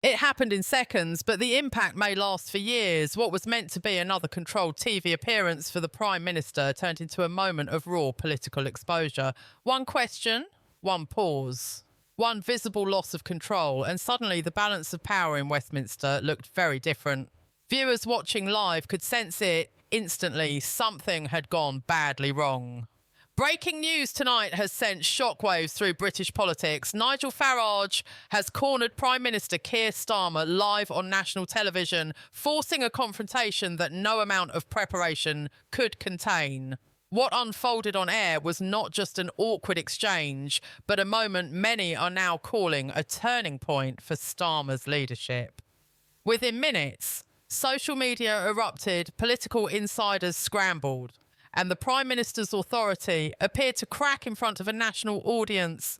It happened in seconds, but the impact may last for years. What was meant to be another controlled TV appearance for the Prime Minister turned into a moment of raw political exposure. One question, one pause, one visible loss of control, and suddenly the balance of power in Westminster looked very different. Viewers watching live could sense it instantly. Something had gone badly wrong. Breaking news tonight has sent shockwaves through British politics. Nigel Farage has cornered Prime Minister Keir Starmer live on national television, forcing a confrontation that no amount of preparation could contain. What unfolded on air was not just an awkward exchange, but a moment many are now calling a turning point for Starmer's leadership. Within minutes, social media erupted, political insiders scrambled, and the Prime Minister's authority appeared to crack in front of a national audience.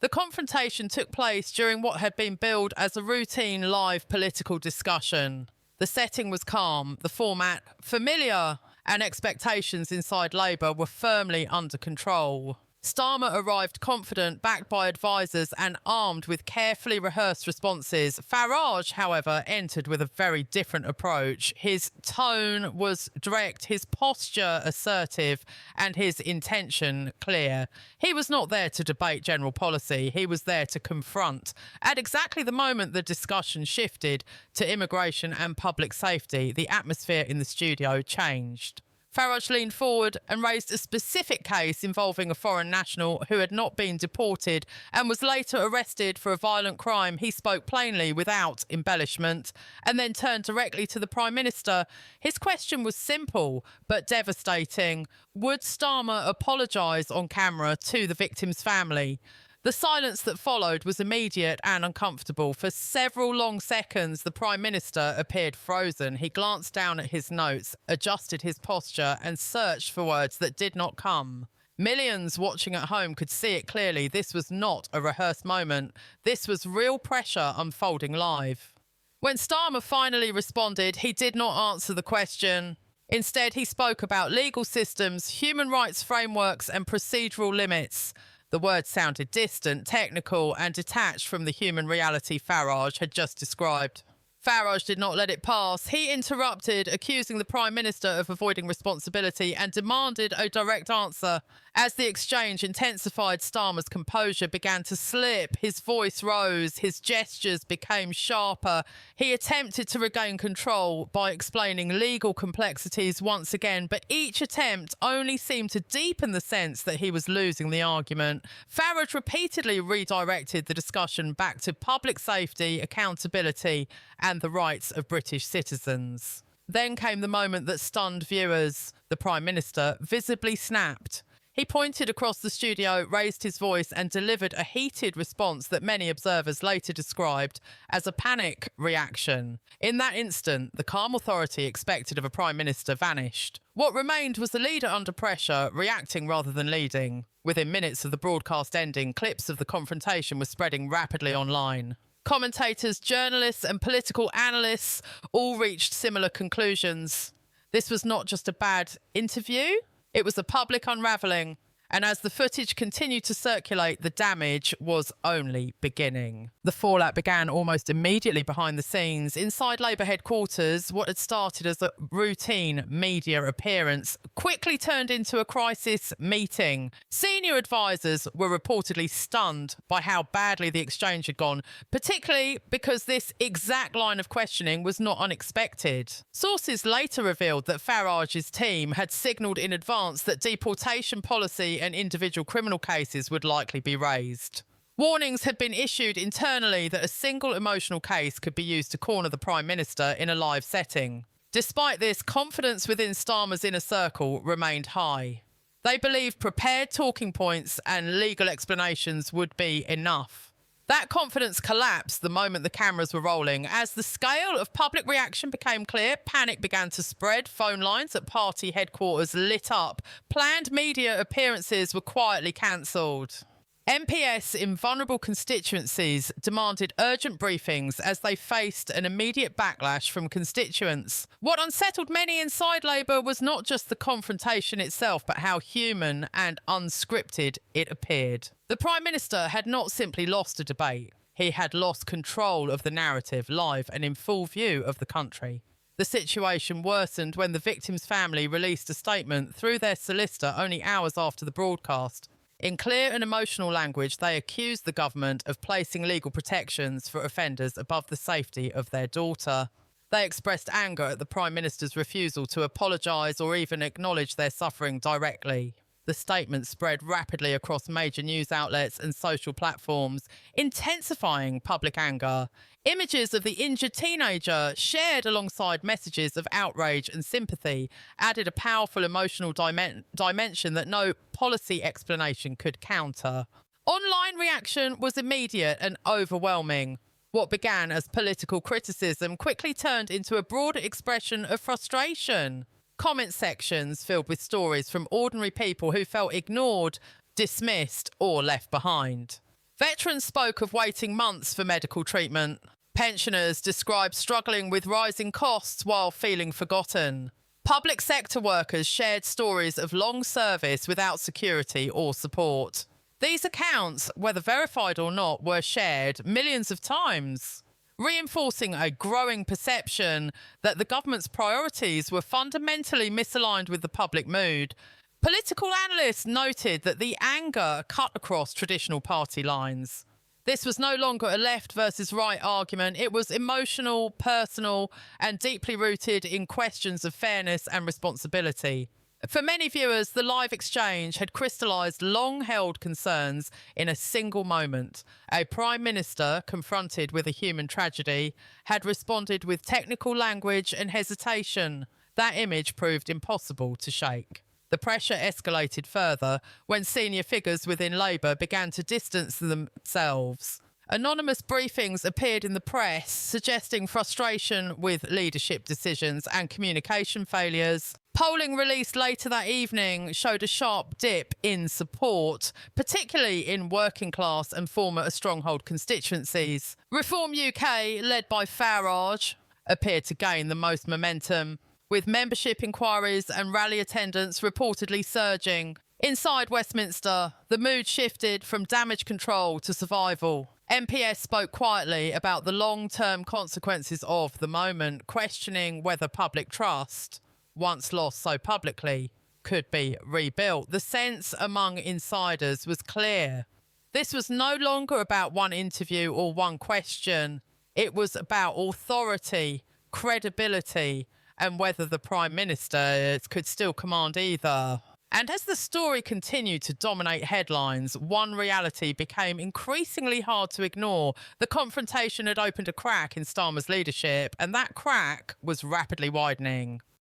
The confrontation took place during what had been billed as a routine live political discussion. The setting was calm, the format familiar, and expectations inside Labour were firmly under control. Starmer arrived confident, backed by advisers and armed with carefully rehearsed responses. Farage, however, entered with a very different approach. His tone was direct, his posture assertive, and his intention clear. He was not there to debate general policy. He was there to confront. At exactly the moment the discussion shifted to immigration and public safety, the atmosphere in the studio changed. Farage leaned forward and raised a specific case involving a foreign national who had not been deported and was later arrested for a violent crime. He spoke plainly without embellishment and then turned directly to the Prime Minister. His question was simple but devastating. Would Starmer apologise on camera to the victim's family? The silence that followed was immediate and uncomfortable. For several long seconds, the Prime Minister appeared frozen. He glanced down at his notes, adjusted his posture, and searched for words that did not come. Millions watching at home could see it clearly. This was not a rehearsed moment. This was real pressure unfolding live. When Starmer finally responded, he did not answer the question. Instead, he spoke about legal systems, human rights frameworks, and procedural limits. The words sounded distant, technical, and detached from the human reality Farage had just described. Farage did not let it pass. He interrupted, accusing the Prime Minister of avoiding responsibility, and demanded a direct answer. As the exchange intensified, Starmer's composure began to slip. His voice rose. His gestures became sharper. He attempted to regain control by explaining legal complexities once again, but each attempt only seemed to deepen the sense that he was losing the argument. Farage repeatedly redirected the discussion back to public safety, accountability, and the rights of British citizens. Then came the moment that stunned viewers. The Prime Minister visibly snapped. He pointed across the studio, raised his voice, and delivered a heated response that many observers later described as a panic reaction. In that instant, the calm authority expected of a Prime Minister vanished. What remained was a leader under pressure, reacting rather than leading. Within minutes of the broadcast ending, clips of the confrontation were spreading rapidly online. Commentators, journalists, and political analysts all reached similar conclusions. This was not just a bad interview, it was a public unravelling. And as the footage continued to circulate, the damage was only beginning. The fallout began almost immediately behind the scenes. Inside Labour headquarters, what had started as a routine media appearance quickly turned into a crisis meeting. Senior advisers were reportedly stunned by how badly the exchange had gone, particularly because this exact line of questioning was not unexpected. Sources later revealed that Farage's team had signalled in advance that deportation policy and individual criminal cases would likely be raised. Warnings had been issued internally that a single emotional case could be used to corner the Prime Minister in a live setting. Despite this, confidence within Starmer's inner circle remained high. They believed prepared talking points and legal explanations would be enough. That confidence collapsed the moment the cameras were rolling. As the scale of public reaction became clear, panic began to spread. Phone lines at party headquarters lit up. Planned media appearances were quietly cancelled. MPs in vulnerable constituencies demanded urgent briefings as they faced an immediate backlash from constituents. What unsettled many inside Labour was not just the confrontation itself, but how human and unscripted it appeared. The Prime Minister had not simply lost a debate. He had lost control of the narrative live and in full view of the country. The situation worsened when the victim's family released a statement through their solicitor only hours after the broadcast. In clear and emotional language, they accused the government of placing legal protections for offenders above the safety of their daughter. They expressed anger at the Prime Minister's refusal to apologise or even acknowledge their suffering directly. The statement spread rapidly across major news outlets and social platforms, intensifying public anger. Images of the injured teenager, shared alongside messages of outrage and sympathy, added a powerful emotional dimension that no policy explanation could counter. Online reaction was immediate and overwhelming. What began as political criticism quickly turned into a broader expression of frustration. Comment sections filled with stories from ordinary people who felt ignored, dismissed, or left behind. Veterans spoke of waiting months for medical treatment. Pensioners described struggling with rising costs while feeling forgotten. Public sector workers shared stories of long service without security or support. These accounts, whether verified or not, were shared millions of times, reinforcing a growing perception that the government's priorities were fundamentally misaligned with the public mood. Political analysts noted that the anger cut across traditional party lines. This was no longer a left versus right argument. It was emotional, personal, and deeply rooted in questions of fairness and responsibility. For many viewers, the live exchange had crystallised long-held concerns in a single moment. A Prime Minister, confronted with a human tragedy, had responded with technical language and hesitation. That image proved impossible to shake. The pressure escalated further when senior figures within Labour began to distance themselves. Anonymous briefings appeared in the press, suggesting frustration with leadership decisions and communication failures. Polling released later that evening showed a sharp dip in support, particularly in working class and former stronghold constituencies. Reform UK, led by Farage, appeared to gain the most momentum, with membership inquiries and rally attendance reportedly surging. Inside Westminster, the mood shifted from damage control to survival. MPs spoke quietly about the long-term consequences of the moment, questioning whether public trust, once lost so publicly, could be rebuilt. The sense among insiders was clear. This was no longer about one interview or one question. It was about authority, credibility, and whether the Prime Minister could still command either. And as the story continued to dominate headlines, one reality became increasingly hard to ignore. The confrontation had opened a crack in Starmer's leadership, and that crack was rapidly widening.